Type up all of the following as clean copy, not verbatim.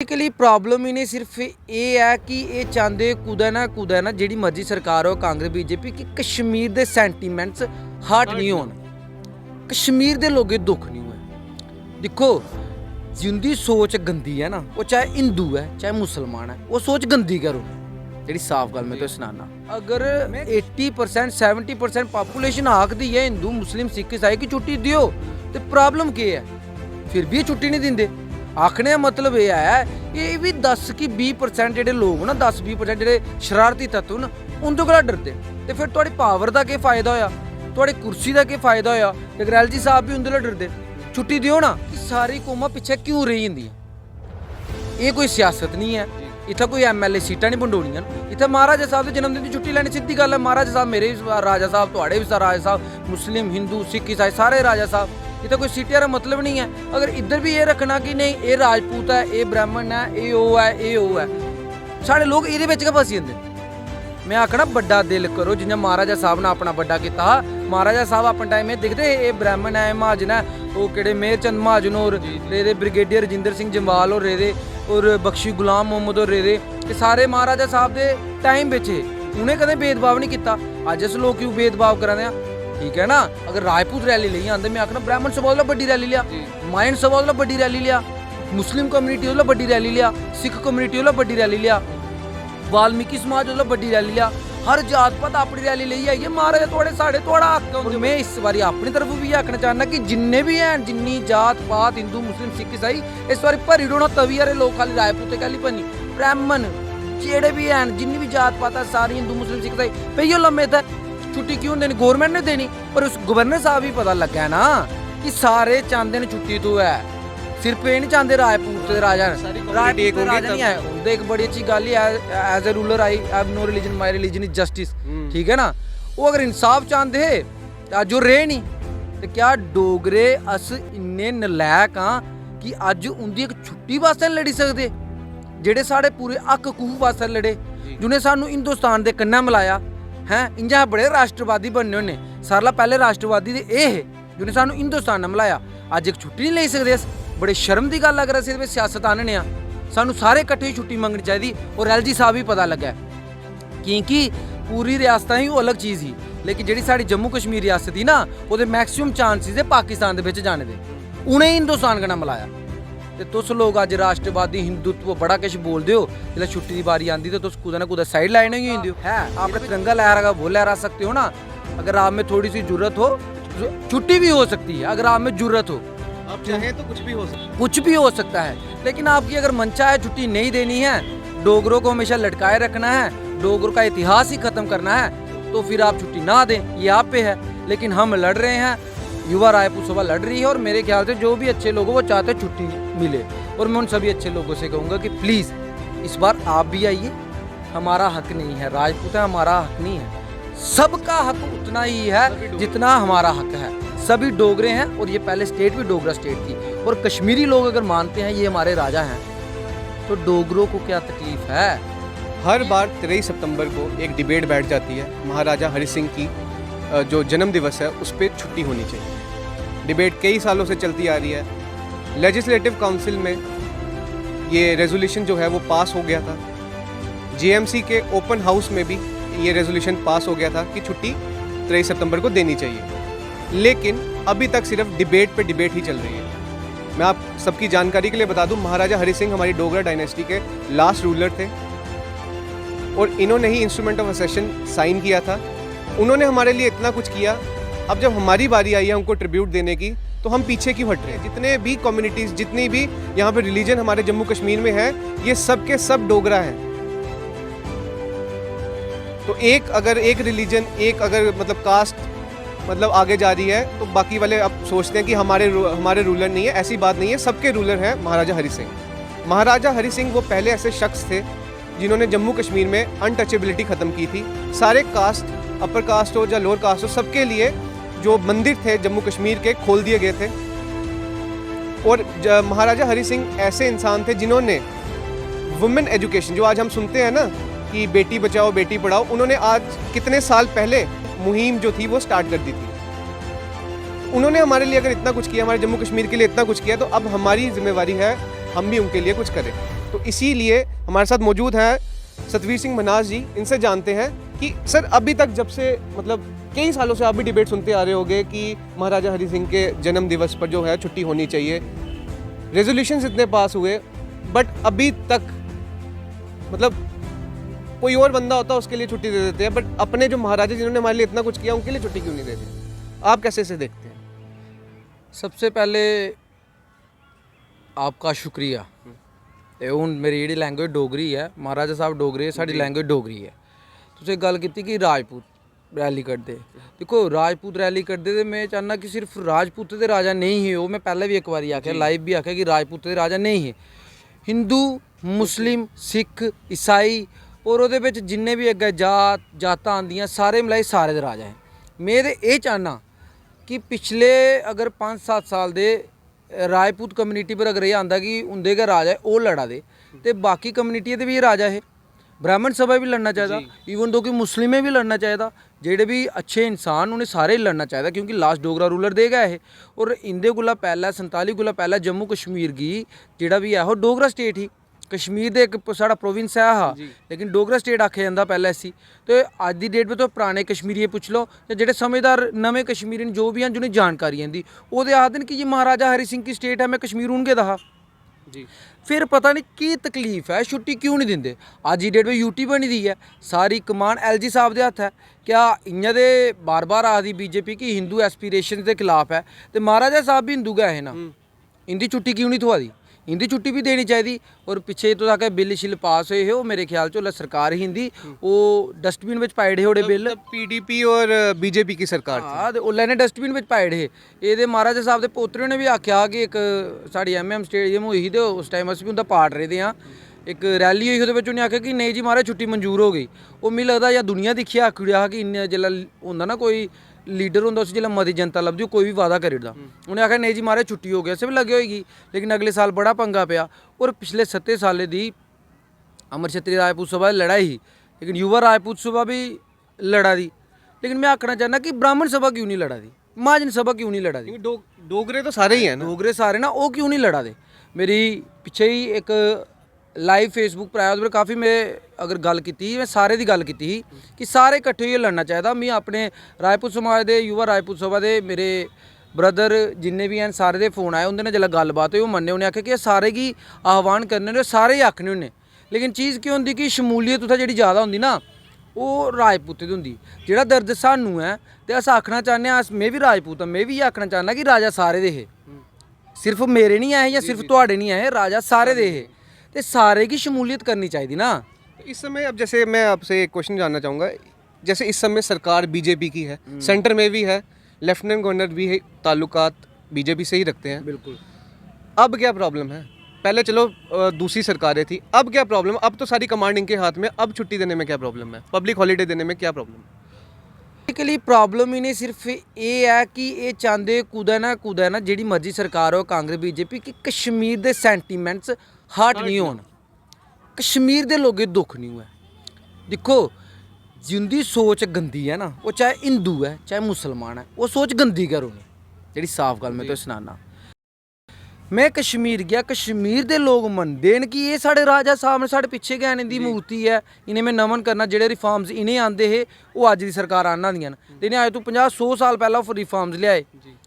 Basically problem ही नहीं सिर्फ ये है कि ये चाहते कुदै ना जिहड़ी मर्जी सरकार हो कांग्रेस बीजेपी कि कश्मीर के सेंटीमेंट्स हर्ट नहीं होन, कश्मीर के लोगों दुख नहीं होए। देखो जिंदी सोच गंदी है ना, वो चाहे हिंदू है चाहे मुसलमान है, वो सोच गंदी करो। जी साफ गल मैं तो सुनाना, अगर 80% 70% पॉपूलेशन आखदी है हिंदू मुस्लिम सिख ईसाई की छुट्टी दियो तो प्रॉब्लम क्या है? फिर भी छुट्टी नहीं देंगे। आखने का मतलब यह है ये भी 10 कि 20% जो लोग ना 10-20% जो शरारती तत्व ना उनके कोला डरते तो फिर थोड़ी पावर का क्या फायदा होया, थोड़ी कुर्सी का क्या फायदा होया? जगरैल जी साहब भी उनके कोला डरते, छुट्टी दियो ना। सारी कौमां पिछे क्यों रही होंदी? ये कोई सियासत नहीं है, इतना कोई MLA सीटां नहीं बंडोनियां। इतना महाराजा साहब के जन्मदिन की छुट्टी लैनी सीधी गल है। महाराजा साहब मेरे भी राजा साहब, थोड़े भी राजा साहब, मुस्लिम हिंदू सिख ईसाई सारे राजा साहब। इतना कोई सीटिया का मतलब नहीं है। अगर इधर भी ये रखना कि नहीं ये राजपूत है, ये ब्राह्मण है, ये वो है, ये वो है, साढ़े लोग ये फसी जंदे। मैं आखना बड़ा दिल करो, जिन्हें महाराजा साहब ने अपना बड़ा किया। महाराजा साहब अपने टाइम में दिखते ये ब्राह्मण है, महाजन है, वो कि मेहरचंद महाजन और रेदे, ब्रिगेडियर रजिंदर सिंह जम्वाल और रेदे, और बख्शी गुलाम मोहम्मद और रेदे, ये सारे महाराजा साहब के टाइम बिचे उन्हें कदे भेदभाव नहीं किया। अज अस लोग क्यों भेदभाव करा रहे? ठीक है ना, अगर राजपूत रैली ले आते, मैं आखना ब्राह्मण समाज वाला बड़ी रैली लिया, माइंड समाज वाला बड़ी रैली लिया, मुस्लिम कम्युनिटी वाला बड़ी रैली लिया, सिख कम्युनिटी वाला बड़ी रैली लिया, वाल्मीकि समाज वाला बड़ी रैली लिया, हर जात पात अपनी रैली ले आई है। महाराजा थोड़े साढ़े थोड़ा हक है। मैं इस बारी अपनी तरफ भी आखना चाहना कि जिन्ने भी हैं, जिन्नी जात पात हिंदू मुस्लिम सिख ईसाई, इस बारी भरी डोना तवी वाले लोग खाली राजपूत खाली भरनी, ब्राह्मण जेड़े भी हैं, जिन्नी भी जात पात है सारी हिंदू मुस्लिम सिख ईसाई पे लम्बे था। छुट्टी क्यों देनी? गवर्नमेंट ने देनी, पर उस गवर्नर साहब भी पता लगा है ना कि सारे चाहते हैं छुट्टी तो है, सिर्फ ये नहीं चाहते राजपूत राजा नहीं है। उनसे एक बड़ी अच्छी गल as a ruler I have no religion, my religion is justice. ठीक है ना, वो अगर इंसाफ चाहते है जो रहे नहीं तो क्या डोगरे अस इन्ने नलैक हाँ कि अज उनकी एक छुट्टी वास्ते लड़ी सकते? जेडे साढ़े पूरे हक हकूक वास्ते लड़े, जिन्हें सानू हिंदुस्तान के कन्नै मिलाया हैं, इंजा बड़े राष्ट्रवादी बनने होने। सारा पहले राष्ट्रवादी ये है जिन्हें सानू हिंदुस्तान ने मिलाया। अज एक छुट्टी नहीं ले सकते अस, बड़े शर्म की गल अगर अस सियासत आने आ। सानू सारे कट्ठे छुट्टी मंगनी चाहिए। और LG साहब भी पता लगा क्योंकि पूरी रियासत ही वो अलग चीज़ ही, लेकिन जी साड़ी जम्मू कश्मीर रियासत ही ना वो मैक्सीमम चांसिस है पाकिस्तान के जाने दे, उन्हें हिंदुस्तान कन्नै मिलाया। तो तुस लोग अज राष्ट्रवादी हिंदुत्व बड़ा कुछ बोलते हो, जिसलै छुट्टी की बारी आती तो तुस कुदै ना कुदै साइड लाइन ही होंगे है। आपने तिरंगा लहरा वो लहरा सकते हो ना, अगर आप में थोड़ी सी जरूरत हो छुट्टी भी हो सकती है। अगर आप में जरूरत हो, आप चाहें तो कुछ भी हो सकता है, कुछ भी हो सकता है। लेकिन आपकी अगर मंशा है छुट्टी नहीं देनी है, डोगरों को हमेशा लटकाए रखना है, डोगरों का इतिहास ही खत्म करना है, तो फिर आप छुट्टी ना दें, ये आप पे है। लेकिन हम लड़ रहे हैं, युवा रायपुर सभा लड़ रही है, और मेरे ख्याल से जो भी अच्छे लोग वो चाहते हैं छुट्टी मिले। और मैं उन सभी अच्छे लोगों से कहूँगा कि प्लीज़ इस बार आप भी आइए। हमारा हक नहीं है राजपूत है, हमारा हक नहीं है, सबका हक उतना ही है जितना हमारा हक है। सभी डोगरे हैं, और ये पहले स्टेट भी डोगरा स्टेट थी। और कश्मीरी लोग अगर मानते हैं ये हमारे राजा हैं, तो डोगरों को क्या तकलीफ है? हर बार 23 सितंबर को एक डिबेट बैठ जाती है, महाराजा हरि सिंह की जो जन्म दिवस है उस पर छुट्टी होनी चाहिए। डिबेट कई सालों से चलती आ रही है। लेजिस्लेटिव काउंसिल में ये रेजोल्यूशन जो है वो पास हो गया था। JMC के ओपन हाउस में भी ये रेजोल्यूशन पास हो गया था कि छुट्टी 23 सितंबर को देनी चाहिए। लेकिन अभी तक सिर्फ डिबेट पे डिबेट ही चल रही है। मैं आप सबकी जानकारी के लिए बता दूं, महाराजा हरि सिंह हमारी डोगरा डायनेस्टी के लास्ट रूलर थे, और इन्होंने ही इंस्ट्रूमेंट ऑफ असेशन साइन किया था। उन्होंने हमारे लिए इतना कुछ किया। अब जब हमारी बारी आई है उनको ट्रिब्यूट देने की, तो हम पीछे क्यों हट रहे हैं? जितने भी कम्युनिटीज़, जितनी भी यहाँ पे रिलीजन हमारे जम्मू कश्मीर में है, ये सब के सब डोगरा हैं। तो एक रिलीजन, एक अगर मतलब कास्ट मतलब आगे जा रही है, तो बाकी वाले अब सोचते हैं कि हमारे रूलर नहीं है। ऐसी बात नहीं है, सबके रूलर हैं महाराजा हरि सिंह। महाराजा हरि सिंह वो पहले ऐसे शख्स थे जिन्होंने जम्मू कश्मीर में अनटचेबिलिटी ख़त्म की थी। सारे कास्ट, अपर कास्ट हो या लोअर कास्ट हो, सबके लिए जो मंदिर थे जम्मू कश्मीर के खोल दिए गए थे। और महाराजा हरि सिंह ऐसे इंसान थे जिन्होंने वुमेन एजुकेशन, जो आज हम सुनते हैं ना कि बेटी बचाओ बेटी पढ़ाओ, उन्होंने आज कितने साल पहले मुहिम जो थी वो स्टार्ट कर दी थी। उन्होंने हमारे लिए अगर इतना कुछ किया, हमारे जम्मू कश्मीर के लिए इतना कुछ किया, तो अब हमारी जिम्मेवारी है हम भी उनके लिए कुछ करें। तो इसीलिए हमारे साथ मौजूद हैं सतवीर सिंह मनास जी। इनसे जानते हैं कि सर अभी तक जब से मतलब कई सालों से आप भी डिबेट सुनते आ रहे होंगे कि महाराजा हरि सिंह के जन्म दिवस पर जो है छुट्टी होनी चाहिए, रेजोल्यूशंस इतने पास हुए, बट अभी तक मतलब कोई और बंदा होता उसके लिए छुट्टी दे देते हैं, बट अपने जो महाराजा जिन्होंने हमारे लिए इतना कुछ किया उनके लिए छुट्टी क्यों नहीं देते? आप कैसे इसे देखते हैं? सबसे पहले आपका शुक्रिया। ਤੇ ਹੁਣ ਮੇਰੀ ਜਿਹੜੀ ਲੈਂਗੁਏਜ ਡੋਗਰੀ ਹੈ, ਮਹਾਰਾਜਾ ਸਾਹਿਬ ਡੋਗਰੀ ਹੈ, ਸਾਡੀ ਲੈਂਗੁਏਜ ਡੋਗਰੀ ਹੈ। ਤੁਸੀਂ ਗੱਲ ਕੀਤੀ ਕਿ ਰਾਜਪੂਤ ਰੈਲੀ ਕੱਢਦੇ, ਦੇਖੋ ਰਾਜਪੂਤ ਰੈਲੀ ਕੱਢਦੇ ਤੇ ਮੈਂ ਚਾਹੁੰਦਾ ਕਿ ਸਿਰਫ ਰਾਜਪੂਤ ਦੇ ਰਾਜਾ ਨਹੀਂ ਹੀ, ਉਹ ਮੈਂ ਪਹਿਲਾਂ ਵੀ ਇੱਕ ਵਾਰੀ ਆਖਿਆ, ਲਾਈਵ ਵੀ ਆਖਿਆ ਕਿ ਰਾਜਪੂਤ ਦੇ ਰਾਜਾ ਨਹੀਂ ਹੈ, ਹਿੰਦੂ ਮੁਸਲਿਮ ਸਿੱਖ ਈਸਾਈ ਔਰ ਉਹਦੇ ਵਿੱਚ ਜਿੰਨੇ ਵੀ ਅੱਗੇ ਜਾਤਾਂ ਆਉਂਦੀਆਂ ਸਾਰੇ ਮਿਲਾਈ ਸਾਰੇ ਦੇ ਰਾਜਾ ਹੈ। ਮੈਂ ਤੇ ਇਹ ਚਾਹੁੰਦਾ ਕਿ ਪਿਛਲੇ ਅਗਰ 5-7 ਸਾਲ ਦੇ ਰਾਜਪੂਤ ਕਮਿਊਨਿਟੀ ਪਰ ਅਗਰ ਇਹ ਆਂਦਾ ਕਿ ਉਹਦੇ ਦਾ ਰਾਜਾ ਹੈ ਉਹ ਲੜਾ ਦੇ, ਤੇ ਬਾਕੀ ਕਮਿਊਨਿਟੀਆਂ ਦੇ ਵੀ ਇਹ ਰਾਜਾ ਹੈ। ब्राह्मण सभा भी लड़ना चाहिए, इवन दो कि मुस्लिम में भी लड़ना चाहिए, जेडे भी अच्छे इंसान उन्हें सारे ही लड़ना चाहिए, क्योंकि लास्ट डोगरा रूलर देगा है। और इंदे कोला पहला 47 कोला पहला जम्मू कश्मीर की जेड़ा भी है वो डोगरा स्टेट ही, कश्मीर दे एक साड़ा प्रोविंस है हा, लेकिन डोगरा स्टेट आखे जाता पहले सी। तो अज की डेट में तो पुराने कश्मीरी पुछ लो या जेडे समझदार नवे कश्मीरी जो भी हैं जिन्हें जानकारी आती वो आखते हैं कि ये महाराजा हरि सिंह की स्टेट है, मैं कश्मीर उनके दा जी। फिर पता नहीं की तकलीफ है, छुट्टी क्यों नहीं देंगे? अज की डेट में यूटी बनी दी है, सारी कमान LG साहब के हथ है। क्या इयां दे बार बार आखदी बीजेपी कि हिंदू एस्पीरेशन के खिलाफ है, तो महाराजा साहब भी हिंदू गए है ना, इनकी छुट्टी क्यों नहीं थवा दी? इनकी छुट्टी भी देनी चाहिए। और पिछे तो आके बिल शिल पास हुए हो, मेरे ख्याल चो सरकार ही हिंदी वो डस्टबिन में पाए होड़े बिल, PDP और BJP की सरकार हाँ, तो उन्होंने डस्टबिन में पाए हे। ये महाराजा साहब के पोतरे ने भी आख्या कि एक साड़ी MM स्टेडियम हुई तो उस टाइम अस भी उनका पार्ट रहे हाँ, एक रैली हुई वो उन्हें आख्या कि नहीं जी महाराज छुट्टी मंजूर हो गई। वो मिगी लगता या दुनिया दिखिया आखिया कि इन्ने जिला होंदा ना कोई लीडर होंदा उस जिला मती जनता लभदी कोई भी वादा करी ओड़दा, उन्हें आख्या नहीं जी महाराज छुट्टी हो गया, असें भी लगे होएगी। लेकिन अगले साल बड़ा पंगा पिया और पिछले 7 साल दी अमर क्षत्रिय राजपूत सभा लड़ाई ही, लेकिन युवा राजपूत सभा भी लड़ा दी। लेकिन मैं आखना चाहना कि ब्राह्मण सभा क्यों नहीं लड़ा दी, महाजन सभा क्यों नहीं लड़ा दी? डोगरे तो सारे ही हैं ना, डोगरे सारे ना, वो क्यों नहीं लड़ा दे? मेरी पिछे ही एक लाइव फेसबुक पर आया, उस पर काफ़ी मैं अगर गल की मैं सारे की गल की कि सारे इकट्ठे होइए लड़ना चाहिए। मैं अपने राजपूत समाज के युवा राजपूत सभा के मेरे ब्रदर जिन्ने भी हैं सारे दे फोन आए, उन्होंने जिला गलबात हुई वो मन्ने, उन्हें आखे कि सारे की आह्वान करने ने, सारे ही आखने होंगे। लेकिन चीज़ क्यों होंगी कि शमूलीयत उत्थै जी ज़्यादा होंगी ना, वो राजपूते दी होंगी। जेड़ा दर्द सानू है तो अस आखना चाहते हैं, मैं भी राजपूत हाँ, मैं भी आखना चाहना कि राजा सारे दे है, सिर्फ मेरे नहीं आए या सिर्फ तुहाडे नहीं आए, राजा सारे दे है, तो सारे की शमूलियत करनी चाहिए ना। इस समय अब जैसे मैं आपसे एक क्वेश्चन जानना चाहूँगा, जैसे इस समय सरकार BJP की है, सेंटर में भी है, लेफ्टिनेंट गवर्नर भी है, ताल्लुकात BJP से ही रखते हैं, बिल्कुल। अब क्या प्रॉब्लम है? पहले चलो दूसरी सरकारें थी, अब क्या प्रॉब्लम? अब तो सारी कमांड इनके हाथ में, अब छुट्टी देने में क्या प्रॉब्लम है? पब्लिक हॉलीडे देने में क्या प्रॉब्लम है? बेसिकली प्रॉब्लम ही नहीं सिर्फ ये है कि ये चाहते कुदै ना जिहड़ी मर्जी सरकार हो कांग्रेस BJP कि कश्मीर के सेंटीमेंट्स हर्ट नहीं होन, कश्मीर के लोगों दुख नहीं हुआ। देखो जिंदी सोच गंदी है ना, वो चाहे हिंदू है चाहे मुसलमान है, वो सोच गंदी करो जी, साफ गल मैं तो सुनाना। मैं कश्मीर गया, कश्मीर के लोग मनते हैं कि ये साढ़े राजा साहब ने साढ़े पिछे गए इनकी मूर्ति है, इन्हें मैं नमन करना, जेडे रिफॉर्म्स इन्हें आते हैं वो अज की सरकार आना दियां, लेकिन अज तो 50-100 साल पहला वो रिफॉर्म्स लियाए,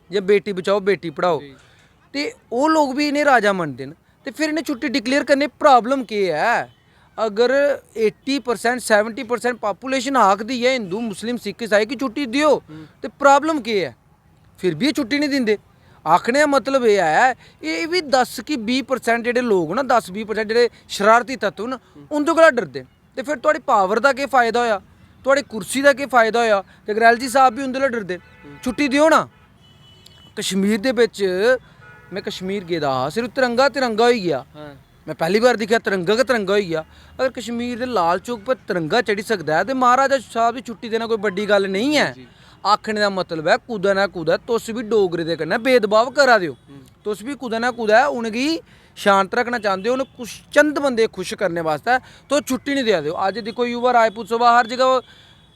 जे बेटी बचाओ बेटी पढ़ाओ, तो वो लोग भी इन्हें राजा मनते हैं। तो फिर इन्हें छुट्टी डिक्लेयर करने प्रॉब्लम क्या है? अगर 80% 70% पॉपूलेशन आखदी है हिंदू मुस्लिम सिख ईसाई की छुट्टी दियो, तो प्रॉब्लम क्या है? फिर भी छुट्टी नहीं देंगे। आखने का मतलब ये है ये भी 10 कि 20% जेडे लोग ना 10-20% जेडे शरारती तत्व न उनके कोला डरदे, तो फिर थोड़ी पावर का क्या फायदा होया, थोड़ी कुर्सी का क्या फायदा होया? ते अगर LG साहब भी उनके कोला डरदे, छुट्टी दियो ना। कश्मीर दे विच मैं कश्मीर गेदा सिर्फ तिरंगा हो गया, मैं पहली बार दिखा तिरंगा हो गया। अगर कश्मीर के लाल चौक पर तिरंगा चढ़ी सकता है तो महाराजा साहब की छुट्टी देना कोई बड़ी गल नहीं है। आखने का मतलब है कुदै ना कुदै तुस भी डोगरे दे कन्नै भेदभाव करा दे हो, तुस भी कुदै ना कुदै उनकी शांत रखना चाहते हो, उन्हें कुछ चंद बंदे खुश करने वास्ते तो छुट्टी नहीं दे दो। अज देखो युवा राजपूत सभा हर जगह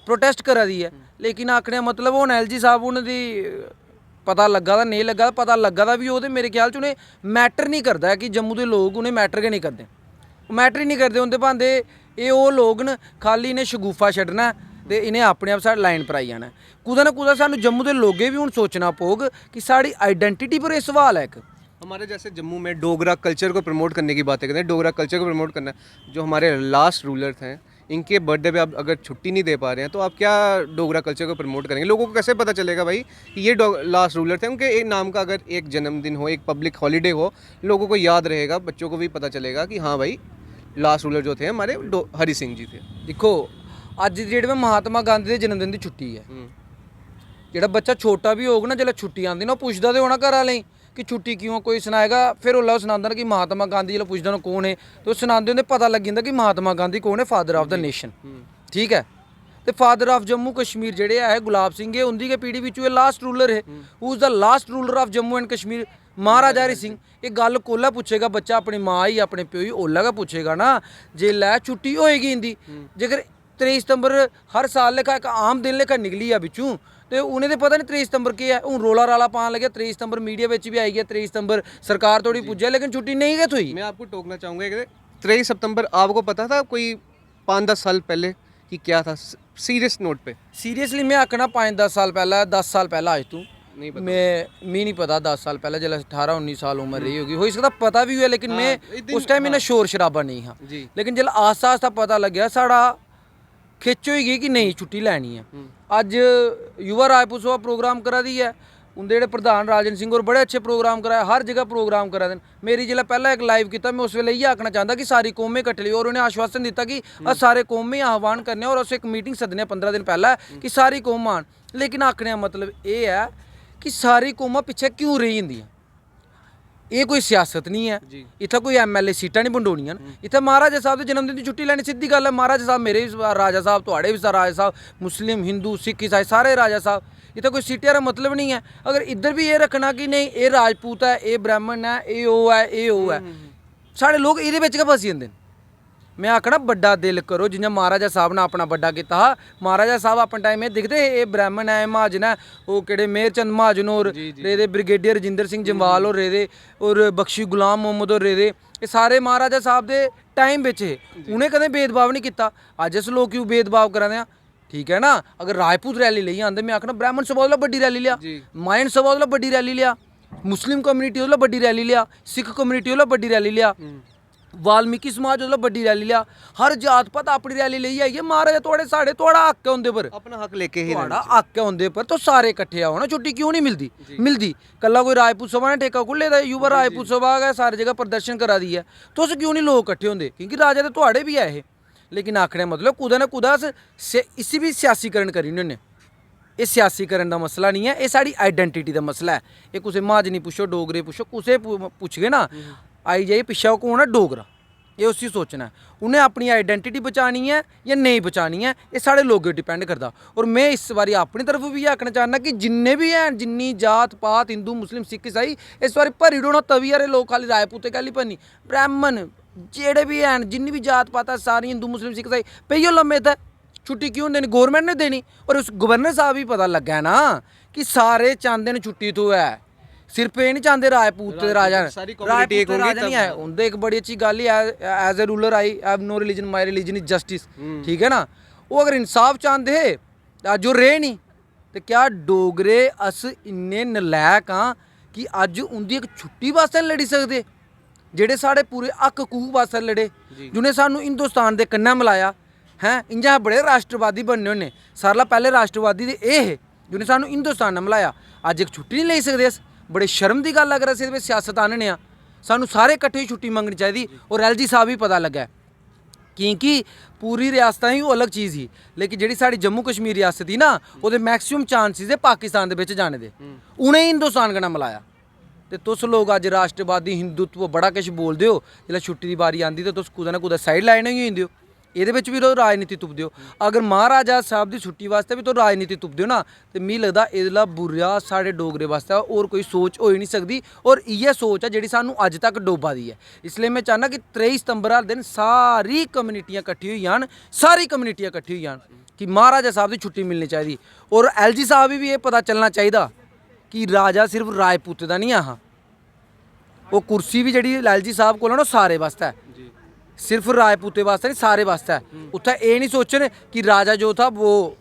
प्रोटेस्ट करा दी है, लेकिन आखने का मतलब हूँ LG साहब उन्हें पता लगा नहीं लगा, पता लगा भी वो मेरे ख्याल च उन्हें मैटर नहीं करता है कि जम्मू के लोग उन्हें मैटर गै नहीं करते। मैटर ही नहीं करते उंदे भांदे ये वो लोग न खाली इन्हें शगुफा छड्डना ते इन्हें अपने आप साढ़े लाइन पर आई जाना कुदै ना कुदै सानूं जम्मू के लोगें भी हुण सोचना पौग कि साड़ी आइडेंटिटी पर यह सवाल है एक। हमारे जैसे जम्मू में डोगरा कल्चर को प्रमोट करने की बातें करते हैं, डोगरा कल्चर को प्रमोट करना, जो हमारे लास्ट रूलर थे इनके बर्थडे पे आप अगर छुट्टी नहीं दे पा रहे हैं तो आप क्या डोगरा कल्चर को प्रमोट करेंगे? लोगों को कैसे पता चलेगा भाई कि ये लास्ट रूलर थे? उनके एक नाम का अगर एक जन्मदिन हो, एक पब्लिक हॉलीडे हो, लोगों को याद रहेगा, बच्चों को भी पता चलेगा कि हाँ भाई लास्ट रूलर जो थे हमारे हरि सिंह जी थे। देखो अज दी डेट में महात्मा गांधी के जन्मदिन की छुट्टी है, ਜਿਹੜਾ ਬੱਚਾ ਛੋਟਾ ਵੀ ਹੋਊਗਾ ਨਾ, ਜਦੋਂ ਛੁੱਟੀ ਆਉਂਦੀ ਨਾ ਉਹ ਪੁੱਛਦਾ ਤੇ ਹੋਣਾ ਘਰ ਵਾਲੇ ਕਿ ਛੁੱਟੀ ਕਿਉਂ, ਕੋਈ ਸੁਣਾਏਗਾ ਫਿਰ ਉਹ ਸੁਣਾਉਂਦਾ ਨਾ ਕਿ ਮਹਾਤਮਾ ਗਾਂਧੀ ਜਦੋਂ ਪੁੱਛਦਾ ਨਾ ਕੌਣ ਹੈ ਤੇ ਉਹ ਸੁਣਾਉਂਦੇ ਹੁੰਦੇ ਪਤਾ ਲੱਗ ਜਾਂਦਾ ਕਿ ਮਹਾਤਮਾ ਗਾਂਧੀ ਕੌਣ ਹੈ, ਫਾਦਰ ਆਫ ਦਾ ਨੇਸ਼ਨ। ਠੀਕ ਹੈ ਤੇ ਫਾਦਰ ਆਫ ਜੰਮੂ ਕਸ਼ਮੀਰ ਜਿਹੜੇ ਹੈ ਗੁਲਾਬ ਸਿੰਘ ਹੈ, ਉਹਦੀ ਕੇ ਪੀੜੀ ਵਿੱਚੋਂ ਇਹ ਲਾਸਟ ਰੂਲਰ ਹੈ, who is the last ruler of Jammu and Kashmir Maharaja Hari Singh. ये गल कोला पूछेगा बच्चा अपनी माँ ही अपने प्यो ही ओला का पूछेगा ना जे लै छुट्टी होएगी इंदी जेकर 23 सितंबर हर साल लेखा एक आम दिन लेखा निकली है बिचों तो उन्हें तो पता नहीं 23 सितंबर के है, हूँ रोला राला पान लगे 23 सितंबर मीडिया में भी आई गया, 23 सितंबर सरकार थोड़ी पुज्जा लेकिन छुट्टी नहीं गई हुई। मैं आपको टोकना चाहूँगा कि 23 सितंबर आपको पता था कोई 5-10 साल पहले कि क्या था? सीरियस नोट पे सीरियसली मैं आखना 5-10 साल पहला 10 साल पहला आज तू नहीं पता। मैं नहीं पता 10 साल पहले जब 18-19 साल उम्र रही होगी हो सकता पता भी हुआ लेकिन मैं उस टाइम इन्हें शोर शराबा नहीं हाँ जी। लेकिन जब आस्ता आस्ता पता लग्या साड़ा खिच हो गई कि नहीं छुट्टी लैनी है। अज युवा राजपूत सभा प्रोग्राम करा दी है, उनके जो प्रधान राजन सिंह और बड़े अच्छे प्रोग्राम कराए, हर जगह प्रोग्राम करा देन। मेरी जिला पहला एक लाइव किया मैं उस वेले ये आखना चाहता कि सारी कौमें कट्ठ ली और उन्हें आश्वासन दिता कि सारे कौमें आह्वान करने और उस एक मीटिंग सदने 15 दिन पहला कि सारी कौम आन। लेकिन आखने मतलब ये है कि सारी कौमां पिछे क्यों रही होंदियां? ये कोई सियासत नहीं है, इतना कोई MLA सीटां नहीं बंडोनियां, इतना महाराजा साहब के जन्मदिन की छुट्टी लैनी सीधी गल है। महाराजा साहब मेरे भी राजा साहब, तुहाड़े भी राजा साहब, मुस्लिम हिंदू सिख ईसाई सारे राजा साहब, इतना कोई सीटें का मतलब नहीं है। अगर इधर भी ये रखना कि नहीं ये राजपूत है, ये ब्राह्मण है, ये वो है, ये वो है, साढ़े लोग ये गै फसी जंदे। मैं आखना बड़ा दिल करो जियां महाराजा साहब ने अपना बड़ा किया। महाराजा साहब अपने टाइम में दिखते ये ब्राह्मण है, महाजन है, वो केड़े मेहरचंद महाजन और रेदे, ब्रिगेडियर रजिंदर सिंह जम्वाल और रेदे और बख्शी गुलाम मोहम्मद और रेदे, ये सारे महाराजा साहब के टाइम बिच उन्हें कदें भेदभाव नहीं किया। अज अस लोग क्यों भेदभाव करा दे? ठीक है ना, अगर राजपूत रैली ले आते मैं आखना ब्राह्मण सभा वाला बड़ी रैली लिया, मायन सभा वाला बड़ी रैली लिया, मुस्लिम कम्यूनिटी वाला बड़ी रैली लिया, सिख कम्यूनिटी वाला बड़ी रैली लिया, वाल्मीकि समाज वाला बड़ी रैली लिया, हर जात पात अपनी रैली ले आइए। महाराजा थोड़े साढ़े थोड़ा हक है उनके पर, अपना हक लेके ही थोड़ा हक है उनके पर, तो सारे इकट्ठे आओ ना। छुट्टी क्यों नहीं मिलती? मिलती कला कोई राजपूत सभा ने ठेका खुले दा, युवा राजपूत सभा है सारी जगह प्रदर्शन करा दी है, तो उस क्यों नहीं लोग इकट्ठे होंगे? क्योंकि राजा तो थोड़े भी है। लेकिन आखने मतलब कुदै ना कुदै इसी भी सियासीकरण करी उन्होंने। ये सियासीकरण का मसला नहीं है, ये साड़ी आइडेंटिटी का मसला है। ये कुछ महाजनी पुछो, डोगरे पुछो, कुछ पुछगे ना आई जाइए पिछा कौन है डोगरा, ये उसी सोचना है उन्हें अपनी आइडेंटिटी बचानी है या नहीं बचानी है, ये सारे लोगों डिपेंड करता। और मैं इस बारी अपनी तरफ भी ये आखना चाहना कि जिन्ने भी हैं, जिन्नी जात पात हिंदू मुस्लिम सिख ईसाई, इस बारी भरी डोना तवी यारे लोग खाली राजपूते कहली भरनी, ब्राह्मण जेड़े भी हैं जिन्नी भी जात पात है सारी हिंदू मुस्लिम सिख ईसाई पेयो लम्बे था। छुट्टी क्यों देनी? गवर्नमेंट ने देनी। और उस गवर्नर साहब भी पता लगा ना कि सारे चाहते हैं छुट्टी तो है, सिर्फ ये नहीं चाहते राजपूत राजा नहीं है। उनके एक बड़ी अच्छी गल है as a ruler I have no religion, my religion is justice. ठीक है ना, वो अगर इंसाफ चाहते है जो रहे नहीं तो क्या डोगरे अस इन्ने नलैक हाँ कि अज उनकी एक छुट्टी वास्ते नहीं लड़ी सकते? जेडे साढ़े पूरे हक हकूक वास्ते लड़े, जिन्हें सानू हिंदुस्तान के कन्नै मिलाया हैं, इंजा बड़े राष्ट्रवादी बनने होने। सारे पहले राष्ट्रवादी तो ये है जिन्हें सानू हिंदुस्तान ने मिलाया, अज एक छुट्टी नहीं ले सकते अस। बड़े शर्म की गल अगर अस सियासत आने आ, सानू सारे इकट्ठे छुट्टी मंगनी चाहिए। और LG साहब भी पता लगा क्योंकि पूरी रियासत ही वो अलग चीज़ ही, लेकिन जी साड़ी जम्मू कश्मीर रियासत ही ना वो मैक्सीमम चांसिस है पाकिस्तान के जाने दे, उन्हें हिंदुस्तान कन्नै मिलाया। तो तुस लोग अज राष्ट्रवादी हिंदुत्व बड़ा किश बोलते हो, जिसलै छुट्टी की बारी आती तो तुस कुदै ना कुदै साइड लाइन ही होंदे हो, ये भी तो राजनीति तुपदे हो। अगर महाराजा साहब की छुट्टी वास्ते भी तो राजनीति तुपदे हो ना, तो मिगी लगता इसला बुरा साढ़े डोगरे वास्ते और कोई सोच हो ही नहीं सकती। और इयै सोच है जी सानू अज तक डोबा दी है। इसलिए मैं चाहना कि 23 सितंबर वाले दिन सारी कम्यूनिटियां कट्ठी होई जान, सारी कम्यूनिटियां कट्ठी होई जान कि महाराजा साहब की छुट्टी मिलनी चाहिए। और LG साहब भी ये पता चलना चाहिए कि राजा सिर्फ राजपूत का नहीं हाँ, वो कुर्सी भी जी LG साहब को सारे वास्ते है। सिर्फ राजपूते वास्ते नहीं सारे वास्ते है। उत्थे ये नहीं सोचने कि राजा जो था वो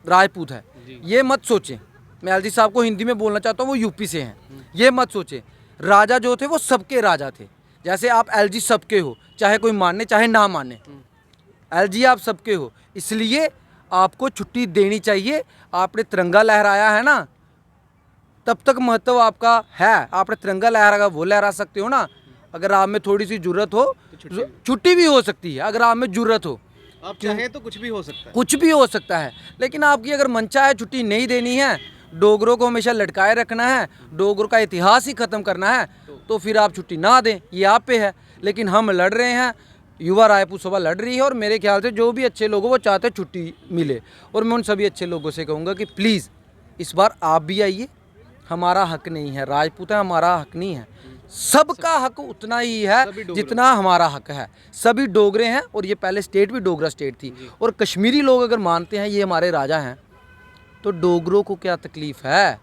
राजपूत है, ये मत सोचें। मैं एलजी साहब को हिंदी में बोलना चाहता हूँ, वो यूपी से हैं, ये मत सोचें। राजा जो थे वो सबके राजा थे। जैसे आप एलजी सबके हो, चाहे कोई माने चाहे ना माने, एलजी आप सबके हो, इसलिए आपको छुट्टी देनी चाहिए। आपने तिरंगा लहराया है ना, तब तक महत्व आपका है। आपने तिरंगा लहराया, वो लहरा सकते हो ना। अगर आप में थोड़ी सी जुर्रत हो, छुट्टी भी हो सकती है। अगर आप में जुर्रत हो, आप चाहें तो कुछ भी हो सकता है, कुछ भी हो सकता है। लेकिन आपकी अगर मंशा है छुट्टी नहीं देनी है, डोगरों को हमेशा लटकाए रखना है, डोगरों का इतिहास ही ख़त्म करना है, तो फिर आप छुट्टी ना दें, ये आप पे है। लेकिन हम लड़ रहे हैं, युवा रायपुर सभा लड़ रही है, और मेरे ख्याल से जो भी अच्छे लोग हैं वो चाहते हैं छुट्टी मिले। और मैं उन सभी अच्छे लोगों से कहूँगा कि प्लीज़ इस बार आप भी आइए। हमारा हक नहीं है, राजपूत है, हमारा हक नहीं है। सबका हक उतना ही है जितना हमारा हक है। सभी डोगरे हैं, और ये पहले स्टेट भी डोगरा स्टेट थी। और कश्मीरी लोग अगर मानते हैं ये हमारे राजा हैं, तो डोगरों को क्या तकलीफ़ है,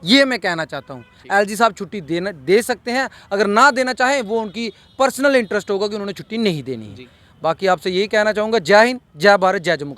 ये मैं कहना चाहता हूँ। एलजी साहब छुट्टी दे सकते हैं, अगर ना देना चाहें वो उनकी पर्सनल इंटरेस्ट होगा कि उन्होंने छुट्टी नहीं देनी है। बाकी आपसे यही कहना चाहूँगा, जय हिंद, जय भारत, जय जम्मू।